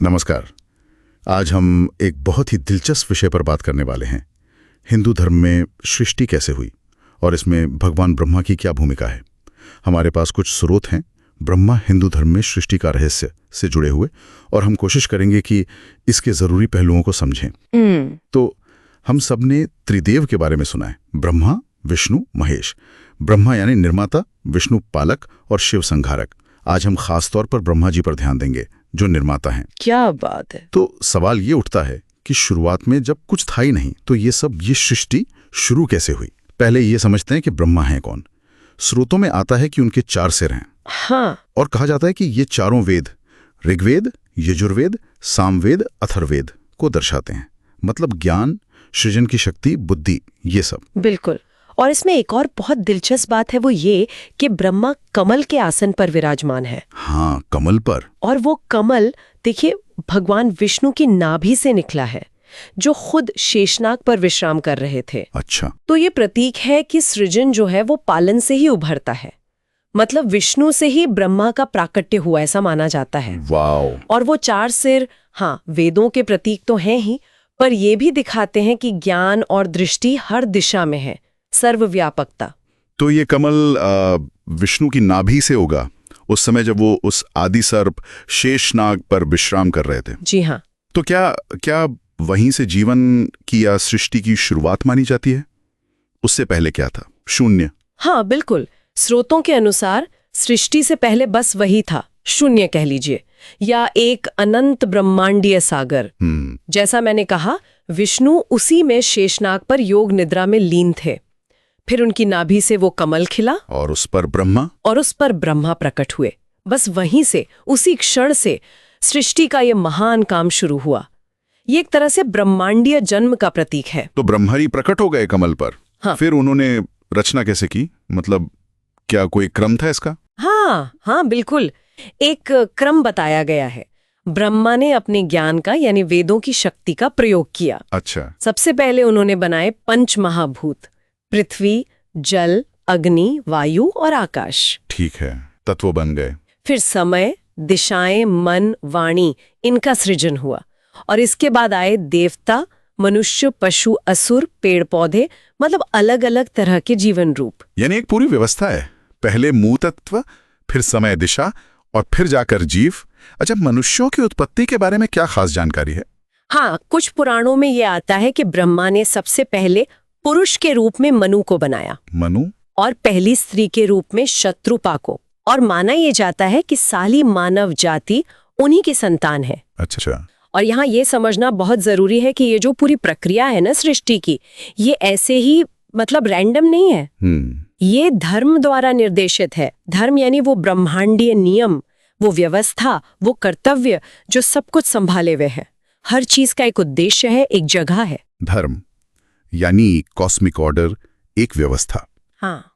नमस्कार। आज हम एक बहुत ही दिलचस्प विषय पर बात करने वाले हैं। हिंदू धर्म में सृष्टि कैसे हुई और इसमें भगवान ब्रह्मा की क्या भूमिका है। हमारे पास कुछ स्रोत हैं ब्रह्मा हिंदू धर्म में सृष्टि का रहस्य से जुड़े हुए, और हम कोशिश करेंगे कि इसके ज़रूरी पहलुओं को समझें। तो हम सब ने त्रिदेव के बारे में सुना है, ब्रह्मा, विष्णु, महेश। ब्रह्मा यानी निर्माता, विष्णु पालक और शिव संहारक। आज हम खास तौर पर ब्रह्मा जी पर ध्यान देंगे जो निर्माता हैं। क्या बात है। तो सवाल ये उठता है कि शुरुआत में जब कुछ था ही नहीं तो ये सृष्टि शुरू कैसे हुई। पहले ये समझते हैं कि ब्रह्मा हैं कौन। स्रोतों में आता है कि उनके 4 सिर हैं। हाँ। और कहा जाता है कि ये चारों वेद, ऋग्वेद, यजुर्वेद, सामवेद, अथर्ववेद को दर्शाते हैं। मतलब ज्ञान, सृजन की शक्ति, बुद्धि, ये सब। बिल्कुल। और इसमें एक और बहुत दिलचस्प बात है, वो ये कि ब्रह्मा कमल के आसन पर विराजमान है। हाँ, कमल पर। और वो कमल देखिए भगवान विष्णु की नाभि से निकला है, जो खुद शेषनाग पर विश्राम कर रहे थे। अच्छा। तो ये प्रतीक है कि सृजन जो है वो पालन से ही उभरता है। मतलब विष्णु से ही ब्रह्मा का प्राकट्य हुआ, ऐसा माना जाता है। वाओ। और वो 4 सिर, हाँ, वेदों के प्रतीक तो हैं ही, पर ये भी दिखाते हैं कि ज्ञान और दृष्टि हर दिशा में है, सर्वव्यापकता। तो ये कमल विष्णु की नाभि से होगा उस समय जब वो उस आदि सर्प शेषनाग पर विश्राम कर रहे थे। जी हाँ। तो क्या वहीं से जीवन की या सृष्टि की शुरुआत मानी जाती है? उससे पहले क्या था? शून्य? हाँ बिल्कुल। स्रोतों के अनुसार सृष्टि से पहले बस वही था, शून्य कह लीजिए, या एक अनंत ब्रह्मांडीय सागर। जैसा मैंने कहा, विष्णु उसी में शेषनाग पर योग निद्रा में लीन थे। फिर उनकी नाभि से वो कमल खिला और उस पर ब्रह्मा प्रकट हुए। बस वहीं से, उसी क्षण से सृष्टि का ये महान काम शुरू हुआ। ये एक तरह से ब्रह्मांडीय जन्म का प्रतीक है। तो ब्रह्मा ही प्रकट हो गए कमल पर। हाँ। फिर उन्होंने रचना कैसे की? मतलब क्या कोई क्रम था इसका? हाँ बिल्कुल, एक क्रम बताया गया है। ब्रह्मा ने अपने ज्ञान का यानी वेदों की शक्ति का प्रयोग किया। अच्छा। सबसे पहले उन्होंने बनाए 5 महाभूत, पृथ्वी, जल, अग्नि, वायु और आकाश। ठीक है, तत्व बन गए। फिर समय, दिशाएं, मन, वाणी, इनका सृजन हुआ। और इसके बाद आए देवता, मनुष्य, पशु, असुर, पेड़ पौधे, मतलब अलग अलग तरह के जीवन रूप। यानी एक पूरी व्यवस्था है। पहले मूल तत्व, फिर समय, दिशा, और फिर जाकर जीव। अच्छा, मनुष्यों की उत्पत्ति के बारे में क्या खास जानकारी है? हाँ, कुछ पुराणों में ये आता है कि ब्रह्मा ने सबसे पहले पुरुष के रूप में मनु को बनाया। मनु? और पहली स्त्री के रूप में शत्रुपा को। और माना ये जाता है कि सारी मानव जाति उन्हीं की संतान है। अच्छा। और यहाँ ये समझना बहुत जरूरी है कि ये जो पूरी प्रक्रिया है ना सृष्टि की, ये ऐसे ही मतलब रैंडम नहीं है। ये धर्म द्वारा निर्देशित है। धर्म यानी वो ब्रह्मांडीय नियम, वो व्यवस्था, वो कर्तव्य जो सब कुछ संभाले हुए है। हर चीज का एक उद्देश्य है, एक जगह है। धर्म यानी कॉस्मिक ऑर्डर, एक व्यवस्था। हाँ।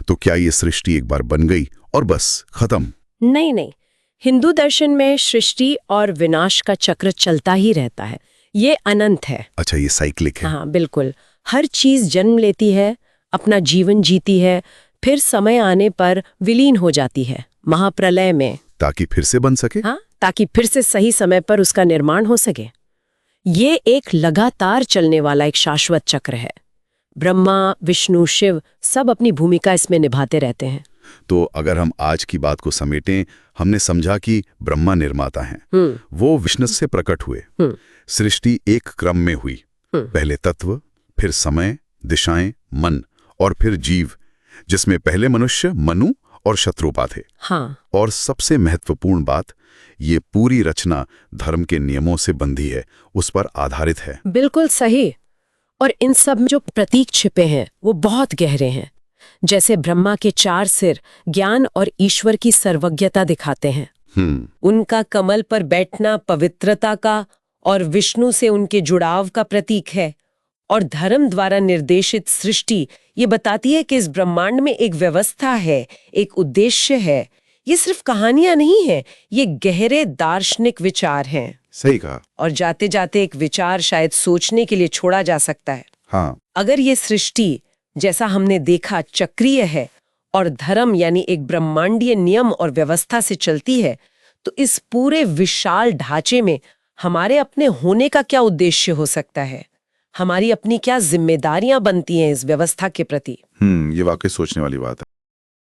तो क्या ये सृष्टि एक बार बन गई और बस खत्म? नहीं, हिंदू दर्शन में सृष्टि और विनाश का चक्र चलता ही रहता है। ये अनंत है। अच्छा, ये साइक्लिक है। हाँ बिल्कुल। हर चीज जन्म लेती है, अपना जीवन जीती है, फिर समय आने पर विलीन हो जाती है महाप्रलय में, ताकि फिर से बन सके। हाँ, ताकि फिर से सही समय पर उसका निर्माण हो सके। ये एक लगातार चलने वाला एक शाश्वत चक्र है। ब्रह्मा, विष्णु, शिव सब अपनी भूमिका इसमें निभाते रहते हैं। तो अगर हम आज की बात को समेटें, हमने समझा कि ब्रह्मा निर्माता हैं। वो विष्णु से प्रकट हुए। सृष्टि एक क्रम में हुई। पहले तत्व, फिर समय, दिशाएं, मन, और फिर जीव, जिसमें पहले मनुष्य, मनु और शत्रुपा थे। हाँ। और सबसे महत्वपूर्ण बात, ये पूरी रचना धर्म के नियमों से बंधी है, उस पर आधारित है। बिल्कुल सही। और इन सब में जो प्रतीक छिपे हैं वो बहुत गहरे हैं। जैसे ब्रह्मा के 4 सिर ज्ञान और ईश्वर की सर्वज्ञता दिखाते हैं। उनका कमल पर बैठना पवित्रता का और विष्णु से उनके जुड़ाव का प्रतीक है। और धर्म द्वारा निर्देशित सृष्टि ये बताती है कि इस ब्रह्मांड में एक व्यवस्था है, एक उद्देश्य है। ये सिर्फ कहानियां नहीं है, ये गहरे दार्शनिक विचार हैं। सही कहा। और जाते जाते एक विचार शायद सोचने के लिए छोड़ा जा सकता है। हाँ। अगर ये सृष्टि जैसा हमने देखा चक्रीय है और धर्म यानी एक ब्रह्मांडीय नियम और व्यवस्था से चलती है, तो इस पूरे विशाल ढांचे में हमारे अपने होने का क्या उद्देश्य हो सकता है? हमारी अपनी क्या जिम्मेदारियां बनती हैं इस व्यवस्था के प्रति? ये वाकई सोचने वाली बात है।